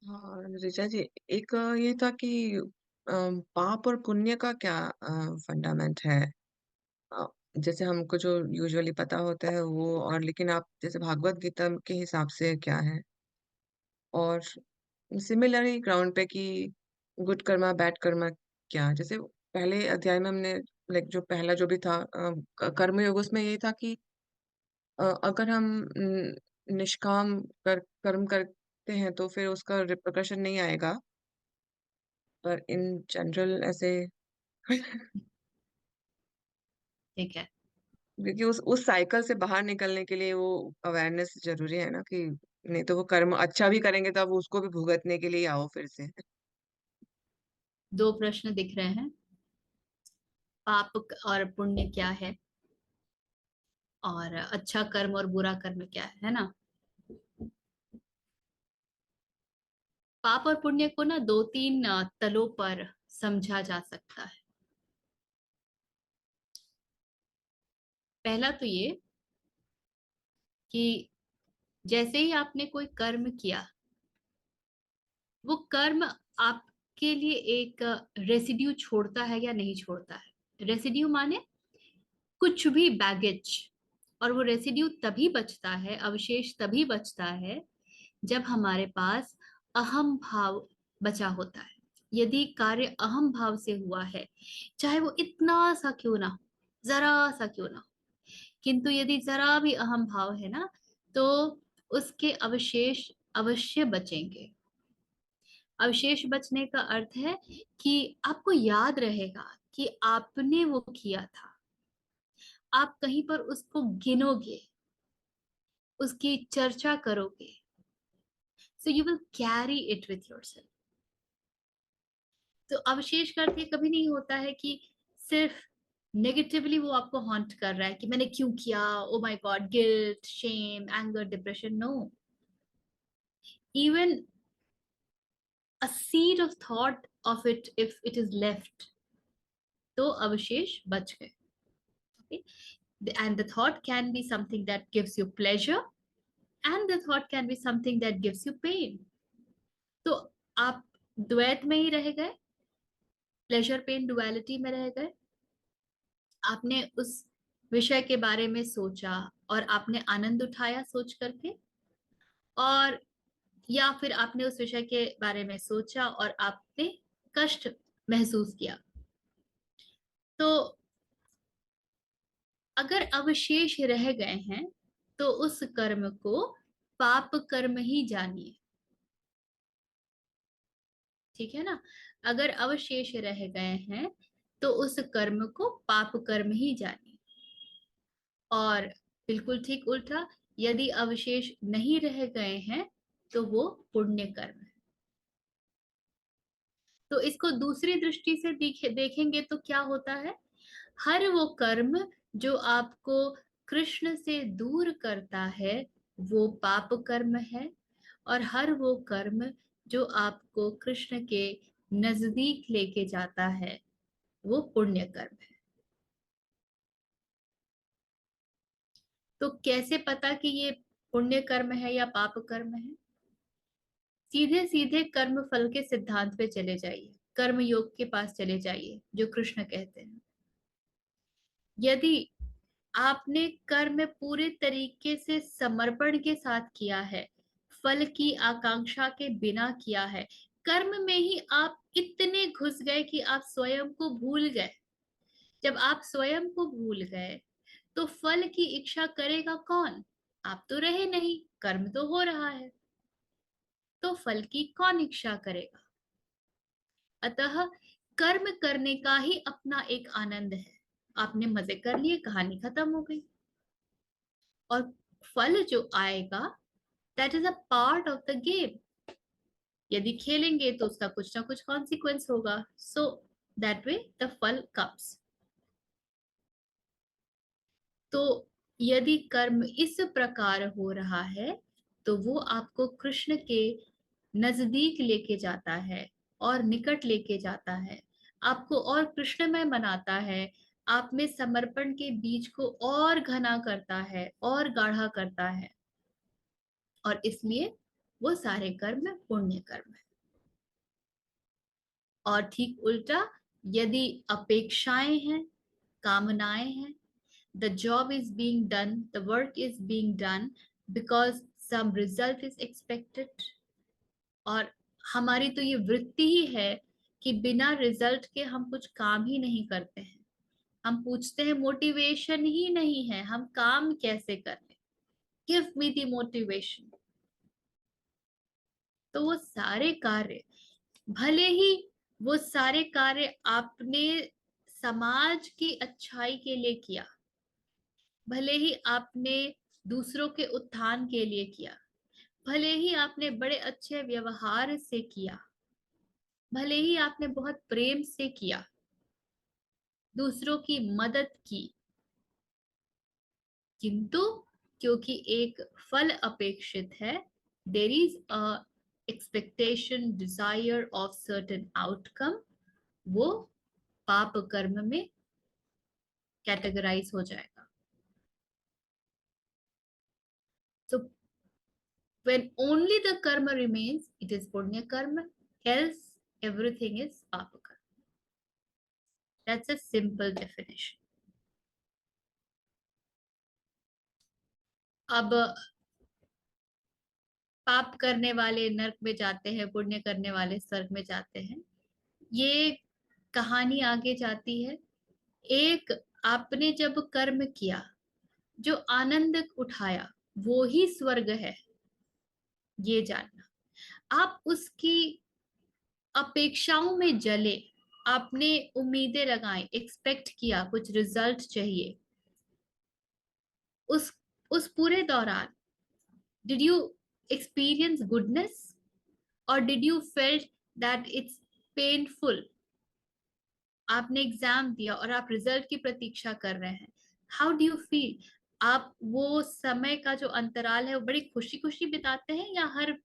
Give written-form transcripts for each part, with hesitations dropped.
हाँ, ऋचा जी, एक ये था कि पाप और पुण्य का क्या फंडामेंट है? अ, जैसे हमको जो यूजुअली पता होता है वो, और लेकिन आप जैसे भागवत गीता के हिसाब से क्या है? और सिमिलरली ग्राउंड पे कि गुड कर्मा बैड कर्मा क्या? जैसे पहले अध्याय में हमने, लाइक जो पहला जो भी था कर्मयोग, उसमें ये था कि अगर हम निष्काम कर्म करते हैं तो फिर उसका रिpercussion नहीं आएगा, पर इन जनरल ऐसे ठीक है। क्योंकि उस साइकिल से बाहर निकलने के लिए वो अवेयरनेस जरूरी है ना, कि नहीं तो वो कर्म अच्छा भी करेंगे तो अब उसको भी भुगतने के लिए आओ फिर से। दो प्रश्न दिख रहे हैं। पाप और पुण्य क्या है, और अच्छा कर्म और बुरा कर्म क्या है ना। पाप और पुण्य को ना दो तीन तलों पर समझा जा सकता है। पहला तो ये कि जैसे ही आपने कोई कर्म किया, वो कर्म आपके लिए एक रेसिड्यू छोड़ता है या नहीं छोड़ता है। रेसिड्यू माने कुछ भी बैगेज। और वो रेसिड्यू तभी बचता है, अवशेष तभी बचता है, जब हमारे पास अहम भाव बचा होता है। यदि कार्य अहम भाव से हुआ है, चाहे वो इतना सा क्यों ना हो, जरा सा क्यों ना हो, किंतु यदि जरा भी अहम भाव है ना, तो उसके अवशेष अवश्य बचेंगे। अवशेष बचने का अर्थ है कि आपको याद रहेगा कि आपने वो किया था। आप कहीं पर उसको गिनोगे, उसकी चर्चा करोगे, so you will carry it with yourself. तो अवशेष का अर्थ ये कभी नहीं होता है कि सिर्फ नेगेटिवली वो आपको हॉन्ट कर रहा है कि मैंने क्यों किया, oh my god, guilt, shame, anger, depression. No, even a seed of thought of it, if it is left, तो अवशेष बच गए। Okay? And the thought can be something that gives you pleasure, and the thought can be something that gives you pain. तो आप द्वैत में ही रह गए, प्लेजर पेन डुअलिटी में रह गए। आपने उस विषय के बारे में सोचा और आपने आनंद उठाया सोच करके, और या फिर आपने उस विषय के बारे में सोचा और आपने कष्ट महसूस किया। तो अगर अवशेष रह गए हैं, तो उस कर्म को पाप कर्म ही जानिए। ठीक है ना। अगर अवशेष रह गए हैं, तो उस कर्म को पाप कर्म ही जानिए। और बिल्कुल ठीक उल्टा, यदि अवशेष नहीं रह गए हैं, तो वो पुण्य कर्म है। तो इसको दूसरी दृष्टि से देखेंगे तो क्या होता है। हर वो कर्म जो आपको कृष्ण से दूर करता है, वो पाप कर्म है। और हर वो कर्म जो आपको कृष्ण के नजदीक लेके जाता है, वो पुण्य कर्म है। तो कैसे पता कि ये पुण्य कर्म है या पाप कर्म है। सीधे सीधे कर्म फल के सिद्धांत पे चले जाइए, कर्म योग के पास चले जाइए जो कृष्ण कहते हैं। यदि आपने कर्म पूरे तरीके से समर्पण के साथ किया है, फल की आकांक्षा के बिना किया है, कर्म में ही आप इतने घुस गए कि आप स्वयं को भूल गए। जब आप स्वयं को भूल गए, तो फल की इच्छा करेगा कौन। आप तो रहे नहीं, कर्म तो हो रहा है, तो फल की कौन इच्छा करेगा। अतः कर्म करने का ही अपना एक आनंद है। आपने मजे कर लिए, कहानी खत्म हो गई। और फल जो आएगा, that is a part of the game. यदि खेलेंगे तो उसका कुछ ना कुछ कॉन्सिक्वेंस होगा, सो दैट वे द फल कम्स। तो यदि कर्म इस प्रकार हो रहा है, तो वो आपको कृष्ण के नजदीक लेके जाता है और निकट लेके जाता है, आपको और कृष्णमय बनाता है, आप में समर्पण के बीज को और घना करता है और गाढ़ा करता है। और इसलिए वो सारे कर्म पुण्य कर्म है। और ठीक उल्टा, यदि अपेक्षाएं हैं, कामनाएं हैं, the job is being done, the work is being done because some result is expected, और हमारी तो ये वृत्ति ही है कि बिना रिजल्ट के हम कुछ काम ही नहीं करते हैं। हम पूछते हैं, मोटिवेशन ही नहीं है, हम काम कैसे करें, गिव मी द मोटिवेशन। तो वो सारे कार्य, भले ही वो सारे कार्य आपने समाज की अच्छाई के लिए किया, भले ही आपने दूसरों के उत्थान के लिए किया, भले ही आपने बड़े अच्छे व्यवहार से किया, भले ही आपने बहुत प्रेम से किया, दूसरों की मदद की, किंतु क्योंकि एक फल अपेक्षित है, there is a expectation, desire of certain outcome, वो पाप कर्म में कैटेगराइज हो जाएगा। So when only the karma remains, it is punya karma, else everything is papa karma. That's a simple definition. अब पाप करने वाले नरक में जाते हैं, पुण्य करने वाले स्वर्ग में जाते हैं, ये कहानी आगे जाती है। एक, आपने जब कर्म किया, जो आनंद उठाया, वो ही स्वर्ग है, ये जानना। आप उसकी अपेक्षाओं में जले, आपने उम्मीदें लगाई, एक्सपेक्ट किया, कुछ रिजल्ट चाहिए, उस उस पूरे दौरान डिड यू एक्सपीरियंस गुडनेस, और did you felt that it's painful? आपने एग्जाम दिया और आप रिजल्ट की प्रतीक्षा कर रहे हैं, हाउ डू यू फील? आप वो समय का जो अंतराल है वो बड़ी खुशी खुशी बिताते हैं, या हर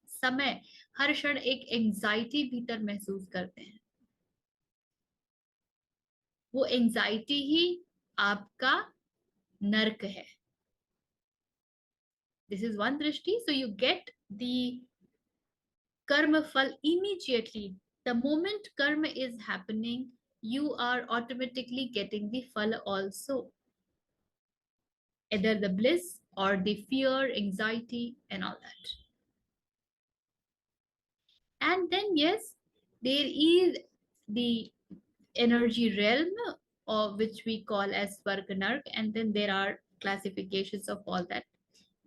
समय, हर क्षण एक एंजाइटी भीतर महसूस करते हैं? वो एंजाइटी ही आपका नर्क है। दिस इज वन दृष्टि। सो यू गेट द कर्म फल immediately. The moment karma is happening, you are automatically getting the fal also, either the bliss or the fear, anxiety, and all that. And then, yes, there is the energy realm, or which we call as Svarganark, and then there are classifications of all that.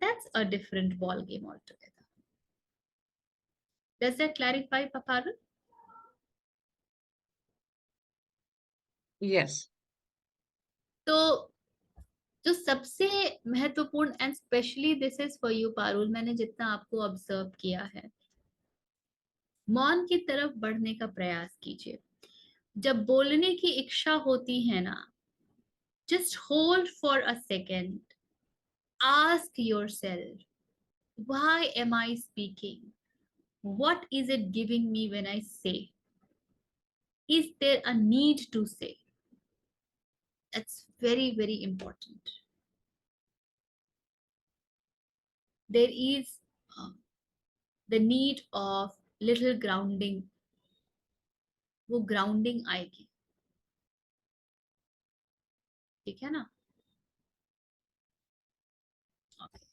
That's a different ball game altogether. Does that clarify, Paparu? Yes. तो जो सबसे महत्वपूर्ण, and specially this is for you Parul, मैंने जितना आपको observe किया है, मौन की तरफ बढ़ने का प्रयास कीजिए। जब बोलने की इच्छा होती है ना, just hold for a second, ask yourself, why am I speaking, what is it giving me when I say, is there a need to say? That's very, very important. There is the need of little grounding, वो grounding आएगी, ठीक है ना? Okay.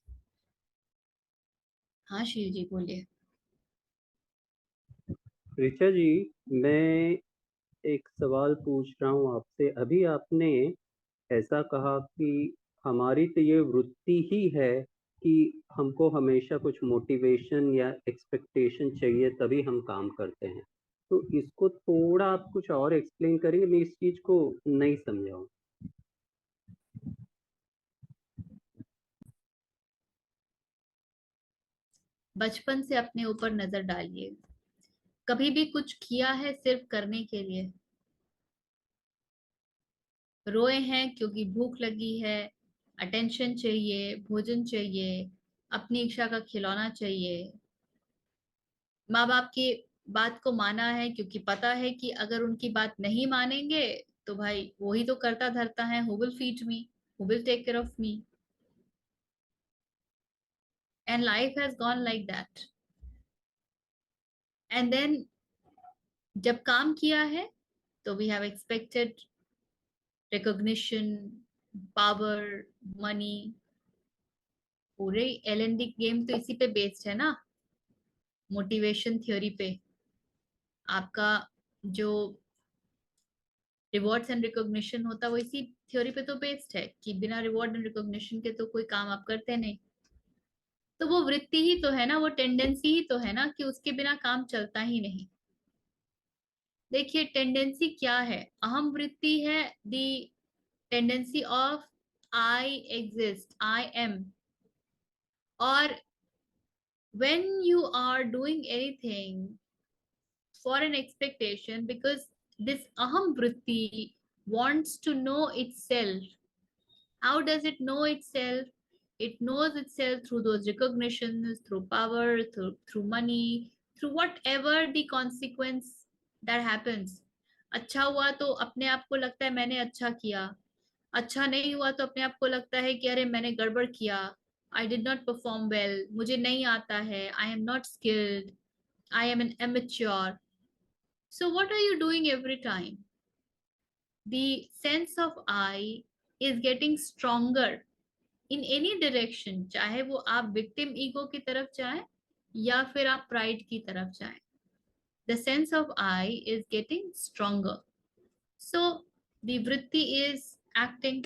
हाँ शिव जी बोलिए। ऋचा जी, मैं एक सवाल पूछ रहा हूँ आपसे। अभी आपने ऐसा कहा कि हमारी तो ये वृत्ति ही है कि हमको हमेशा कुछ मोटिवेशन या एक्सपेक्टेशन चाहिए, तभी हम काम करते हैं। तो इसको थोड़ा आप कुछ और एक्सप्लेन करेंगे? मैं इस चीज को नहीं समझा हूँ। बचपन से अपने ऊपर नजर डालिए, कभी भी कुछ किया है सिर्फ करने के लिए? रोए हैं क्योंकि भूख लगी है, अटेंशन चाहिए, भोजन चाहिए, अपनी इच्छा का खिलौना चाहिए, माँ बाप की बात को माना है क्योंकि पता है कि अगर उनकी बात नहीं मानेंगे तो भाई वही तो करता धरता है, who will feed me, who will take care of me, and life has gone like that. And then जब काम किया है तो we have expected recognition, power, money. पूरे L&D गेम तो इसी पे बेस्ड है ना, मोटिवेशन थ्योरी पे। आपका जो रिवॉर्ड्स एंड रिकॉग्निशन होता है वो इसी थ्योरी पे तो बेस्ड है कि बिना रिवॉर्ड एंड रिकॉग्निशन के तो कोई काम आप करते नहीं। तो वो वृत्ति ही तो है ना, वो टेंडेंसी ही तो है ना कि उसके बिना काम चलता ही नहीं। देखिए टेंडेंसी क्या है, अहम वृत्ति है दी tendency of I exist, I am. और when you are doing anything for an expectation, because this aham vritti wants to know itself. How does it know itself? It knows itself through those recognitions, through power, through money, through whatever the consequence that happens. अच्छा हुआ तो अपने आप को लगता है मैंने अच्छा किया, अच्छा नहीं हुआ तो अपने आप को लगता है कि अरे मैंने गड़बड़ किया, I did not perform well, मुझे नहीं आता है, I am not skilled, I am an amateur. So, what are you doing every time? The sense of I is getting stronger in any direction, चाहे वो आप victim ego की तरफ जाए या फिर आप pride की तरफ जाए. The sense of I is getting stronger. So, the vritti is acting